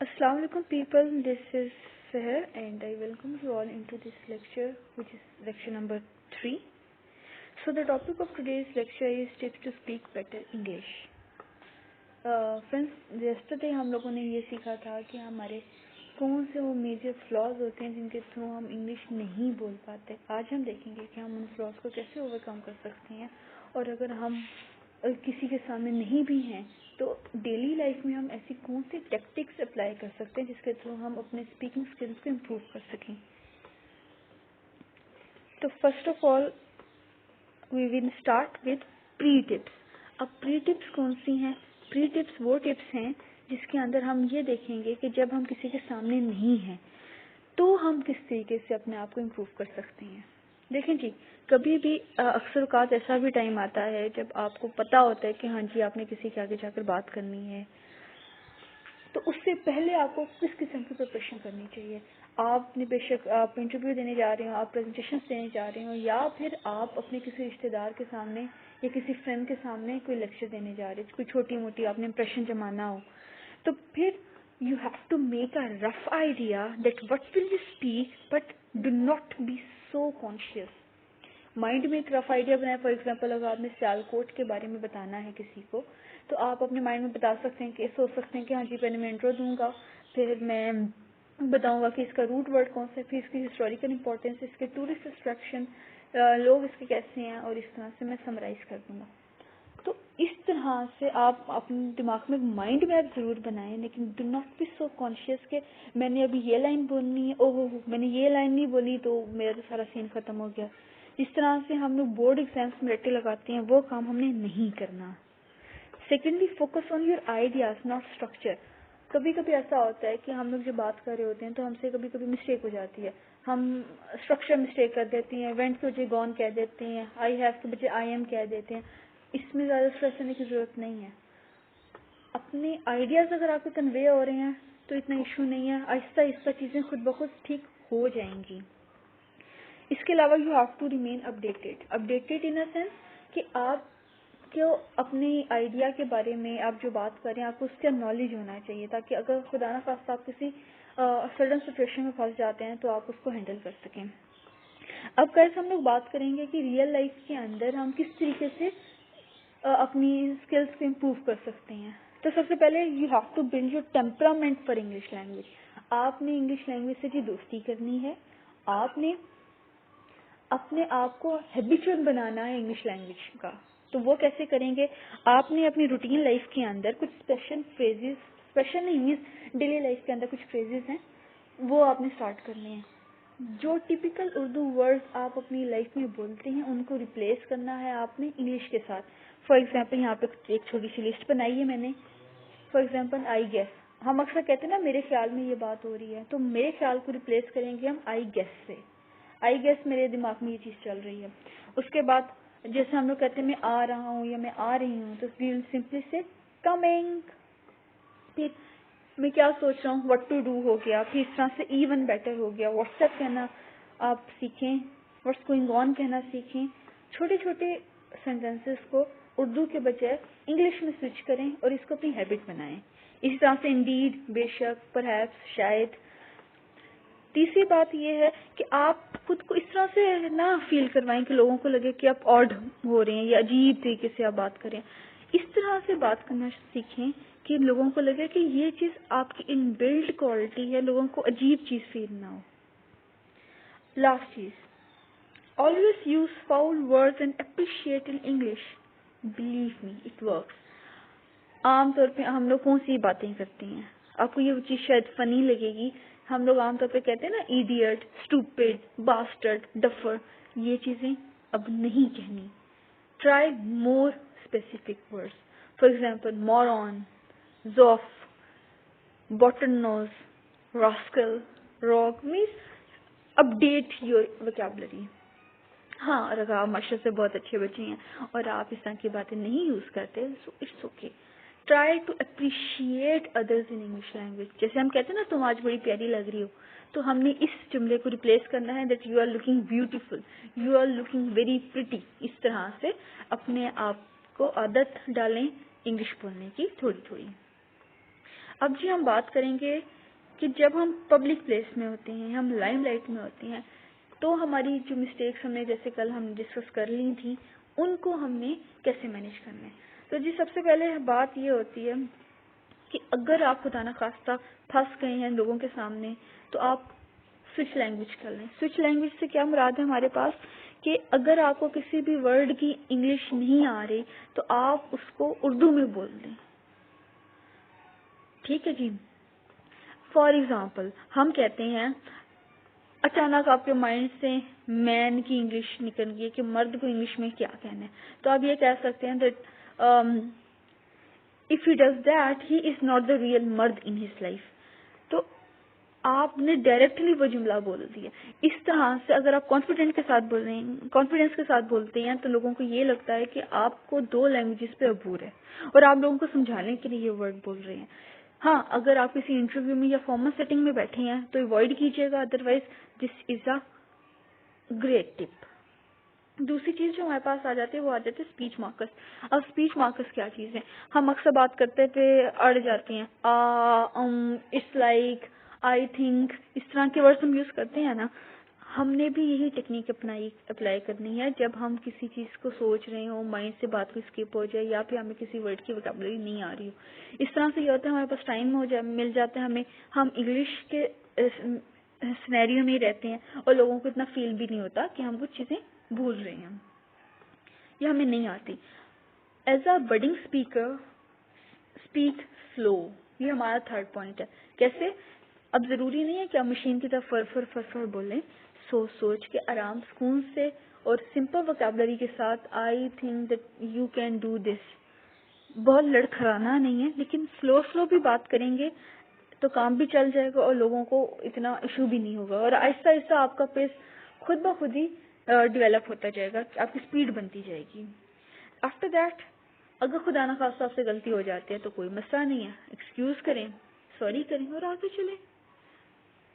Assalamu alaikum people, this is Seher and I welcome you all into this lecture which is lecture number 3. So the topic of today's lecture is tips to speak better English. Friends, yesterday हम लोगों ने ये सीखा था कि हमारे कौन से वो मेजर फ्लॉज होते हैं जिनके थ्रू हम इंग्लिश नहीं बोल पाते. आज हम देखेंगे कि हम उन फ्लॉज को कैसे ओवरकम कर सकते हैं और अगर हम किसी के सामने नहीं भी हैं तो डेली लाइफ में हम ऐसी कौन सी टेक्टिक्स अप्लाई कर सकते हैं जिसके थ्रू हम अपने स्पीकिंग स्किल्स को इम्प्रूव कर सकें. तो first of all we will start with pre tips. अब प्री टिप्स कौन सी हैं? प्री टिप्स वो टिप्स हैं जिसके अंदर हम ये देखेंगे कि जब हम किसी के सामने नहीं हैं तो हम किस तरीके से अपने आप को इम्प्रूव कर सकते हैं. देखें जी, कभी भी अक्सर औकात ऐसा भी टाइम आता है जब आपको पता होता है कि हाँ जी आपने किसी के आगे जाकर बात करनी है, तो उससे पहले आपको किस किस्म की प्रिपरेशन करनी चाहिए. आपने बेशक आप इंटरव्यू देने जा रहे हो, आप प्रेजेंटेशन देने जा रहे हो, या फिर आप अपने किसी रिश्तेदार के सामने या किसी फ्रेंड के सामने कोई लेक्चर देने जा रहे हो, कोई छोटी मोटी आपने इंप्रेशन जमाना हो, तो फिर you have to make a rough idea that what will you speak, but do not be so conscious. Mind में एक रफ आइडिया बनाए. फॉर एग्जांपल अगर आपने सियालकोट के बारे में बताना है किसी को, तो आप अपने माइंड में बता सकते हैं कि सोच सकते हैं कि हाँ जी पहले मैं इंट्रो दूंगा, फिर मैं बताऊंगा कि इसका रूट वर्ड कौन सा है, फिर इसकी हिस्टोरिकल इंपॉर्टेंस, इसके टूरिस्ट अट्रैक्शन, लोग इसके कैसे हैं, और इस तरह से मैं समराइज कर दूंगा. तो इस तरह से आप अपने दिमाग में माइंड मैप जरूर बनाएं, लेकिन do not be so conscious कि मैंने अभी ये लाइन बोलनी है, ओहो मैंने ये लाइन नहीं बोली तो मेरा तो सारा सीन खत्म हो गया. इस तरह से हम लोग बोर्ड एग्जाम्स में रट्टे लगाते हैं, वो काम हमने नहीं करना. Secondly, focus on your ideas not structure. कभी कभी ऐसा होता है कि हम लोग जब बात कर रहे होते हैं तो हमसे कभी कभी मिस्टेक हो जाती है. हम स्ट्रक्चर मिस्टेक कर देते हैं, वेंट के बजाय गॉन कह देते हैं, आई हैव के बजाय आई एम कह देते हैं. इसमें ज्यादा स्ट्रेस लेने की जरूरत नहीं है. अपने आइडियाज अगर आपको कन्वे हो रहे हैं तो इतना इशू नहीं है, आहिस्ता आहिस्ता चीजें खुद ब खुद ठीक हो जाएंगी. इसके अलावा you have to remain updated in a sense कि आप क्यों अपने आइडिया के बारे में आप जो बात कर रहे हैं आपको उसका नॉलेज होना चाहिए, ताकि अगर खुदा ना खास्ता आप किसी सडन सिचुएशन में फंस जाते हैं तो आप उसको हैंडल कर सकें. अब कैसे हम लोग बात करेंगे कि रियल लाइफ के अंदर हम किस तरीके से अपनी स्किल्स को इम्प्रूव कर सकते हैं. तो सबसे पहले you have to build your temperament for English language. आपने इंग्लिश लैंग्वेज से जी दोस्ती करनी है, आपने अपने आप को हैबिचुअल बनाना है इंग्लिश लैंग्वेज का. तो वो कैसे करेंगे? आपने अपनी रूटीन लाइफ के अंदर कुछ स्पेशल फ्रेजेस, स्पेशल नहीं मीन्स डेली लाइफ के अंदर कुछ फ्रेजेस हैं, वो आपने स्टार्ट करने हैं. जो टिपिकल उर्दू वर्ड्स आप अपनी लाइफ में बोलते हैं उनको रिप्लेस करना है आपने इंग्लिश के साथ. फॉर एग्जाम्पल यहाँ पे एक छोटी सी लिस्ट बनाई है मैंने. For example I guess. हम अक्सर कहते हैं ना मेरे ख्याल में ये बात हो रही है, तो मेरे ख्याल को रिप्लेस करेंगे हम आई गेस से. आई गेस मेरे दिमाग में ये चीज चल रही है. उसके बाद जैसे हम लोग कहते हैं मैं आ रहा हूँ या मैं आ रही हूँ, तो सिंपली से कमिंग. फिर मैं क्या सोच रहा हूँ, व्हाट टू डू हो गया. फिर इस तरह से इवन बेटर हो गया. व्हाट्सएप कहना आप सीखें, व्हाट्स गोइंग ऑन कहना सीखें. छोटे छोटे सेंटेंसेस को उर्दू के बजाय इंग्लिश में स्विच करें और इसको अपनी हैबिट बनाएं. इसी तरह से इंडीड, बेशक, परहैप्स, शायद. तीसरी बात यह है कि आप खुद को इस तरह से ना फील करवाएं कि लोगों को लगे कि आप ऑड हो रहे हैं या अजीब तरीके से आप बात करें. इस तरह से बात करना सीखें कि लोगों को लगे कि ये चीज आपकी इनबिल्ट क्वालिटी है, लोगों को अजीब चीज फील ना हो. लास्ट चीज, always use foul words and appreciate in English. Believe me it works. आमतौर पे हम लोग कौन सी बातें करते हैं, आपको ये चीज शायद फनी लगेगी. हम लोग आमतौर पे कहते हैं ना इडियट, स्टूपिड, बास्टर्ड, डफर. ये चीजें अब नहीं कहनी. Try more specific words. For example moron, जोफ, button nose, rascal, rock. Means update your vocabulary. हाँ, और अगर आप माशा से बहुत अच्छे बच्चे हैं और आप इस तरह की बातें नहीं यूज करते, so it's okay. Try to appreciate others in English language. जैसे हम कहते हैं ना तुम आज बड़ी प्यारी लग रही हो, तो हमने इस जुमले को रिप्लेस करना है that you are looking beautiful, you are looking very pretty. इस तरह से अपने आप को आदत डालें इंग्लिश बोलने की थोड़ी थोड़ी. अब जी हम बात करेंगे कि जब हम पब्लिक प्लेस में होते हैं, हम लाइमलाइट में होते हैं, तो हमारी जो मिस्टेक्स हमने जैसे कल हम डिस्कस कर ली थी, उनको हमने कैसे मैनेज करना है। तो जी सबसे पहले बात ये होती है कि अगर आप खुदा न खास्ता फंस गए हैं लोगों के सामने, तो आप स्विच लैंग्वेज कर लें। स्विच लैंग्वेज से क्या मुराद है हमारे पास कि अगर आपको किसी भी वर्ड की इंग्लिश नहीं आ रही तो आप उसको उर्दू में बोल दें। ठीक है जी। फॉर एग्जाम्पल हम कहते हैं, अचानक आपके माइंड से मैन की इंग्लिश निकल गई कि मर्द को इंग्लिश में क्या कहना है, तो आप ये कह सकते हैं that if he does that he is not the real मर्द इन हिज लाइफ। तो आपने डायरेक्टली वो जुमला बोल दिया। इस तरह से अगर आप कॉन्फिडेंस के साथ बोलते हैं तो लोगों को ये लगता है कि आपको दो लैंग्वेजेस पे अबूर है और आप लोगों को समझाने के लिए ये वर्ड बोल रहे हैं। हाँ, अगर आप किसी इंटरव्यू में या फॉर्मल सेटिंग में बैठे हैं तो अवॉइड कीजिएगा, otherwise this is a great tip. दूसरी चीज जो हमारे पास आ जाती है वो आ जाती है स्पीच मार्कर्स। अब स्पीच मार्कर्स क्या चीज है? हम अक्सर बात करते पे अड़ जाते हैं, इट्स लाइक, आई थिंक, इस तरह के वर्ड्स हम यूज करते हैं ना। हमने भी यही टेक्निक अप्लाई करनी है जब हम किसी चीज को सोच रहे हो, माइंड से बात को स्किप हो जाए या फिर हमें किसी वर्ड की वोकैबुलरी नहीं आ रही हो। इस तरह से ये होता है हमारे पास टाइम मिल जाता है हमें, हम इंग्लिश के सिनेरियो में ही रहते हैं और लोगों को इतना फील भी नहीं होता कि हम कुछ चीजें भूल रहे हैं या हमें नहीं आती। As a budding speaker, speak slow. ये हमारा थर्ड पॉइंट है। कैसे? अब जरूरी नहीं है कि आप मशीन की तरफ फर बोलें, सोच के आराम सुकून से और सिंपल वोकैबुलरी के साथ, I think that you can do this. बहुत लड़खड़ाना नहीं है, लेकिन स्लो भी बात करेंगे तो काम भी चल जाएगा और लोगों को इतना इशू भी नहीं होगा और आहिस्ता आहिस्ता आपका पेस खुद ब खुद ही डेवलप होता जाएगा, आपकी स्पीड बनती जाएगी। आफ्टर दैट अगर खुदा ना खास्ता आपसे गलती हो जाती है तो कोई मसला नहीं है, एक्सक्यूज करें, सॉरी करें और आगे चलें,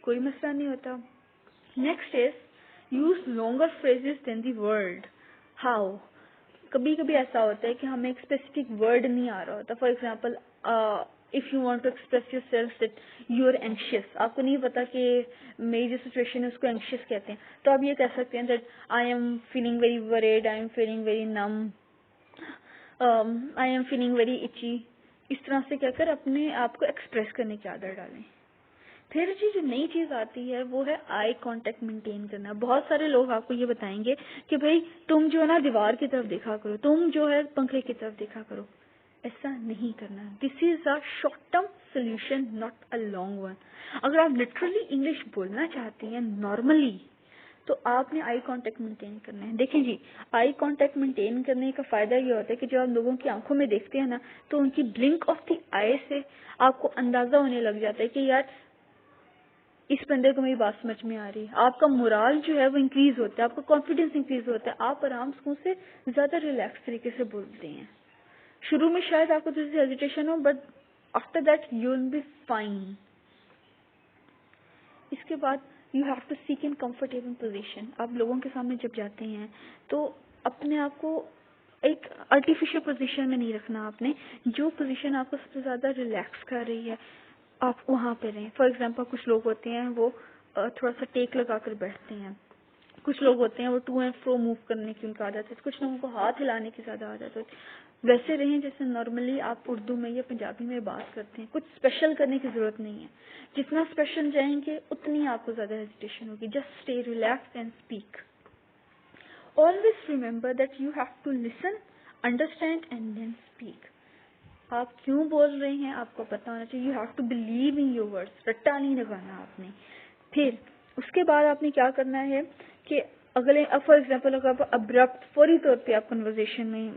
कोई मसला नहीं होता। Next is use longer phrases than the word. How? कभी कभी ऐसा होता है कि हमें एक स्पेसिफिक वर्ड नहीं आ रहा होता। For example, if you want to express yourself that you are anxious, आपको नहीं पता कि मेरी जो सिचुएशन है उसको एंशियस कहते हैं, तो आप ये कह सकते हैं that I am feeling very worried, I am feeling very numb, I am feeling very itchy. इस तरह से कहकर अपने आप को एक्सप्रेस करने की आदत डालें। फिर जी जो नई चीज आती है वो है आई कांटेक्ट मेंटेन करना। बहुत सारे लोग आपको ये बताएंगे कि भाई तुम जो है ना दीवार की तरफ देखा करो, तुम जो है पंखे की तरफ देखा करो। ऐसा नहीं करना। This is a short term solution, not a long one. अगर आप लिटरली इंग्लिश बोलना चाहते हैं नॉर्मली तो आपने आई कांटेक्ट मेंटेन करना है। देखें जी, आई कांटेक्ट मेंटेन करने का फायदा ये होता है कि जब आप लोगों की आंखों में देखते हैं ना तो उनकी ब्लिंक ऑफ द आई से आपको अंदाजा होने लग जाता है कि यार इस बंदे को मेरी बात समझ में आ रही है। आपका मोराल जो है वो इंक्रीज होता है, आपका कॉन्फिडेंस इंक्रीज होता है, आप आराम से ज्यादा रिलैक्स तरीके से बोलते हैं। शुरू में शायद आपको थोड़ी सी हेजिटेशन हो, but after that you will be fine. इसके बाद you have to seek in comfortable position. आप लोगों के सामने जब जाते हैं तो अपने आप को एक आर्टिफिशियल पोजीशन में नहीं रखना। आपने जो पोजीशन आपको सबसे ज्यादा रिलैक्स कर रही है आप वहां पे रहें। फॉर एग्जाम्पल कुछ लोग होते हैं वो थोड़ा सा टेक लगा कर बैठते हैं, कुछ लोग होते हैं वो टू एंड फ्रो मूव करने की उनका आदत है, कुछ लोगों को हाथ हिलाने की ज्यादा आदत है। वैसे रहें जैसे नॉर्मली आप उर्दू में या पंजाबी में बात करते हैं। कुछ स्पेशल करने की जरूरत नहीं है, जितना स्पेशल जाएंगे उतनी आपको ज्यादा हेजिटेशन होगी। Just stay relax and speak. Always remember that you have to listen, understand and then speak. आप क्यों बोल रहे हैं आपको पता होना चाहिए। You have to believe in your words. रट्टा नहीं लगाना आपने। फिर उसके बाद आपने क्या करना है कि अगले, फॉर एग्जाम्पल अगर आप अब्रप्ट फौरी तौर पे आप कन्वर्सेशन में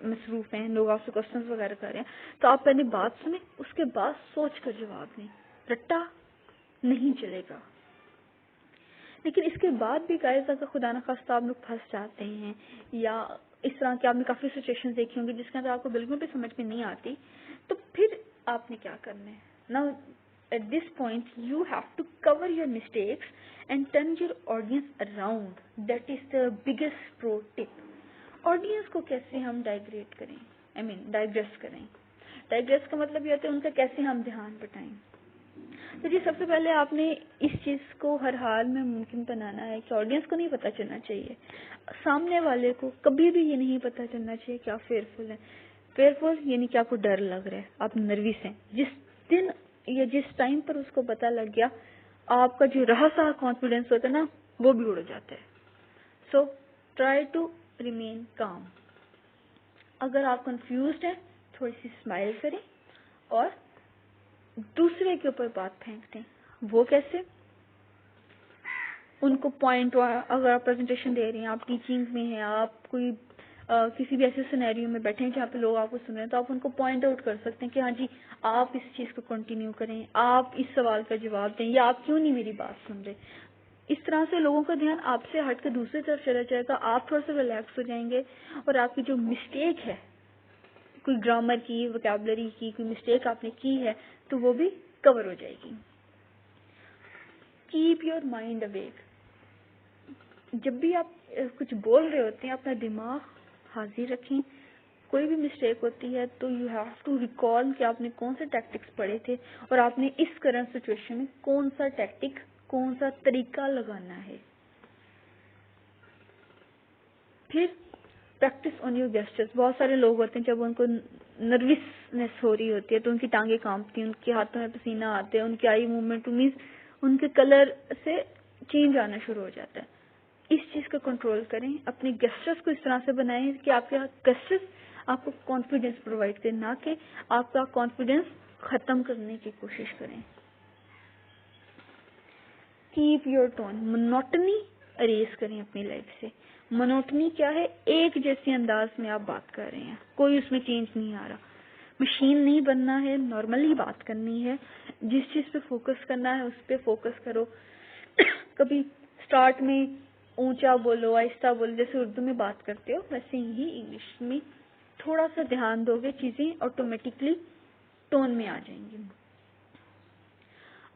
मसरूफ हैं, लोग आपसे क्वेश्चंस वगैरह कर रहे हैं, तो आप पहले बात सुने, उसके बाद सोच कर जवाब दें। रट्टा नहीं चलेगा। लेकिन इसके बाद भी गाइस अगर खुदा न खास्ता आप लोग फंस जाते हैं या इस तरह की आपने काफी सिचुएशंस देखी होंगी जिसके अंदर आपको बिल्कुल भी समझ में नहीं आती, तो फिर आपने क्या करना है। Now at this point you have to cover your mistakes and turn your audience around. That is the biggest pro tip. Audience को कैसे हम डाइग्रेट करें, डाइग्रेस करें। डाइग्रेस का मतलब ये होता है उनका कैसे हम ध्यान बटाएं। तो जी सबसे पहले आपने इस चीज को हर हाल में मुमकिन बनाना है कि ऑडियंस को नहीं पता चलना चाहिए, सामने वाले को कभी भी ये नहीं पता चलना चाहिए कि आप फेयरफुल हैं। फेयरफुल यानी कि आपको डर लग रहा है, आप नर्वस हैं। जिस दिन या जिस टाइम पर उसको पता लग गया, आपका जो रहा सा कॉन्फिडेंस होता है ना, वो भी उड़ जाता है। सो ट्राई टू रिमेन काम। अगर आप कंफ्यूज्ड हैं, थोड़ी सी स्माइल करें और दूसरे के ऊपर बात फेंक दें। वो कैसे? उनको पॉइंट, अगर आप प्रेजेंटेशन दे रही हैं, आप टीचिंग में हैं, आप कोई किसी भी ऐसे सिनेरियो में बैठे हैं जहाँ पे लोग आपको सुन रहे हैं, तो आप उनको पॉइंट आउट कर सकते हैं कि हाँ जी आप इस चीज को कंटिन्यू करें, आप इस सवाल का जवाब दें, या आप क्यों नहीं मेरी बात सुन रहे। इस तरह से लोगों का ध्यान आपसे हट के दूसरी तरफ चला जाएगा, आप थोड़ा सा रिलैक्स हो जाएंगे और आपकी जो मिस्टेक है, कोई ग्रामर की, वोकैबुलरी की कोई मिस्टेक आपने की है, तो वो भी कवर हो जाएगी। Keep your mind awake. जब भी आप कुछ बोल रहे होते हैं, अपना दिमाग हाजिर रखें। कोई भी मिस्टेक होती है तो यू हैव टू रिकॉल कि आपने कौन से टैक्टिक्स पढ़े थे और आपने इस करंट सिचुएशन में कौन सा टैक्टिक, कौन सा तरीका लगाना है। फिर प्रैक्टिस ऑन योर गेस्चर्स। बहुत सारे लोग होते हैं जब उनको नर्वसनेस हो रही होती है तो उनकी टांगे कांपती हैं, उनके हाथों में पसीना आते हैं, उनकी आई मूवमेंट मीन्स उनके कलर से चेंज आना शुरू हो जाता है। इस चीज का कंट्रोल करें, अपने गेस्चर्स को इस तरह से बनाएं कि आपके गेस्चर्स आपको कॉन्फिडेंस प्रोवाइड करें, ना कि आपका कॉन्फिडेंस खत्म करने की कोशिश करें। Keep your tone. Monotony arrays करें अपनी लाइफ से। मोनोटनी क्या है? एक जैसे अंदाज में आप बात कर रहे हैं, कोई उसमें चेंज नहीं आ रहा। मशीन नहीं बनना है, नॉर्मली बात करनी है। जिस चीज पे फोकस करना है उस पे फोकस करो। कभी स्टार्ट में ऊंचा बोलो, आहिस्ता बोलो, जैसे उर्दू में बात करते हो वैसे ही इंग्लिश में थोड़ा सा ध्यान दोगे, चीजें ऑटोमेटिकली टोन में आ जाएंगी।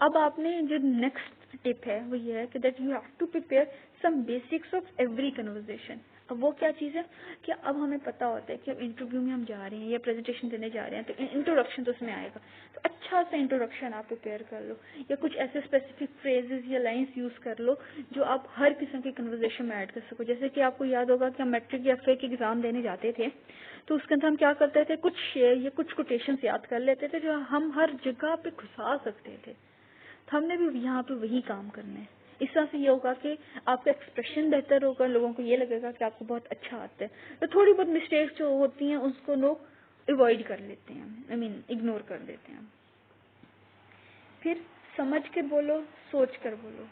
अब आपने जो नेक्स्ट टिप है वो ये है कि that you have to prepare some basics of every conversation. अब वो क्या चीज है कि अब हमें पता होता है कि अब इंटरव्यू में हम जा रहे हैं या प्रेजेंटेशन देने जा रहे हैं तो इंट्रोडक्शन तो उसमें आएगा, तो अच्छा सा इंट्रोडक्शन आप प्रिपेयर कर लो या कुछ ऐसे स्पेसिफिक फ्रेजेस या लाइंस यूज कर लो जो आप हर किस्म के कन्वर्सेशन में ऐड कर सको। जैसे कि आपको याद होगा कि हम मैट्रिक या FA के एग्जाम देने जाते थे तो उसके अंदर हम क्या करते थे, कुछ शेयर या कुछ कोटेशन याद कर लेते थे जो हम हर जगह पे घुसा सकते थे। तो हमने भी यहाँ पे वही काम करना है। इस तरह से ये होगा कि आपका एक्सप्रेशन बेहतर होगा, लोगों को ये लगेगा कि आपको बहुत अच्छा आता है। तो थोड़ी बहुत मिस्टेक्स जो होती हैं उसको लोग अवॉइड कर लेते हैं, इग्नोर कर देते हैं। फिर समझ के बोलो, सोच कर बोलो।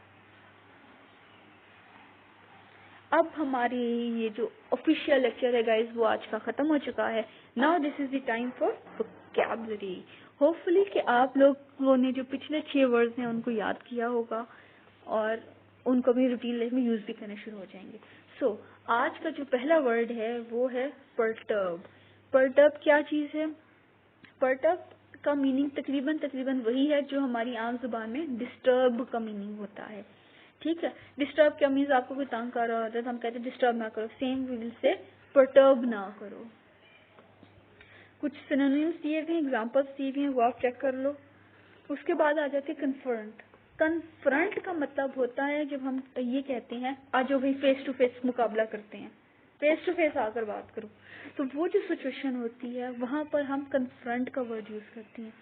अब हमारी ये जो ऑफिशियल लेक्चर है गाइस वो आज का खत्म हो चुका है। Now this is the time for vocabulary. Hopefully कि आप लोगों ने जो पिछले 6 वर्ड्स हैं उनको याद किया होगा और उनको भी रूटीन लाइफ में यूज भी करने शुरू हो जाएंगे। सो आज का जो पहला वर्ड है वो है परटर्ब। परटर्ब क्या चीज है? परटर्ब का मीनिंग तकरीबन वही है जो हमारी आम जुबान में डिस्टर्ब का मीनिंग होता है। ठीक है, डिस्टर्ब क्या मीन्स? आपको कोई तंग कर रहा होता है तो हम कहते हैं डिस्टर्ब ना करो। Same we will say perturb ना करो। कुछ सिनोनिम्स दिए हुए, एग्जांपल्स दिए हुए हैं, वो आप चेक कर लो। उसके बाद आ जाती है कन्फ्रंट। कन्फ्रंट का मतलब होता है जब हम ये कहते हैं आज भाई फेस टू फेस मुकाबला करते हैं, फेस टू फेस आकर बात करो, तो वो जो सिचुएशन होती है वहां पर हम कन्फ्रंट का वर्ड यूज करते हैं।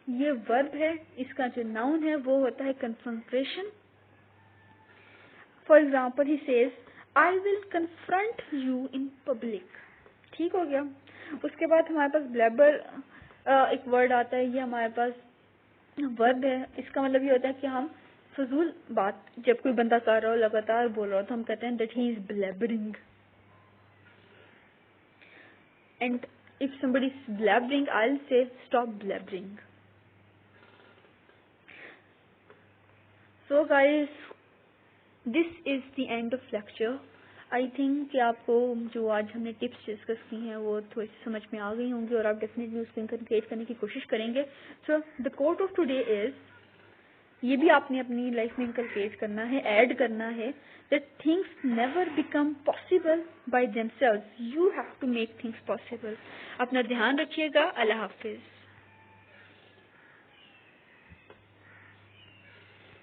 ये वर्ब है, इसका जो नाउन है वो होता है confrontation. For example he says I will confront you in public. ठीक हो गया। उसके बाद हमारे पास ब्लैबर एक वर्ड आता है, ये हमारे पास वर्ब है। इसका मतलब ये होता है कि हम फजूल बात जब कोई बंदा कर रहा हो, लगातार बोल रहा हो, तो हम कहते हैं that he is blabbering. And if somebody is blabbering, I'll say stop blabbering. So guys, this is the end of lecture. I think कि आपको जो आज हमने टिप्स डिस्कस की हैं वो थोड़ी सी समझ में आ गई होंगी और आप डेफिनेटली उसको इंकलकेट करने की कोशिश करेंगे। So the quote of today is, ये भी आपने अपनी लाइफ में इंकलकेट करना है, ऐड करना है, that things never become possible by themselves, you have to make things possible. अपना ध्यान रखिएगा। अल्लाह हाफिज।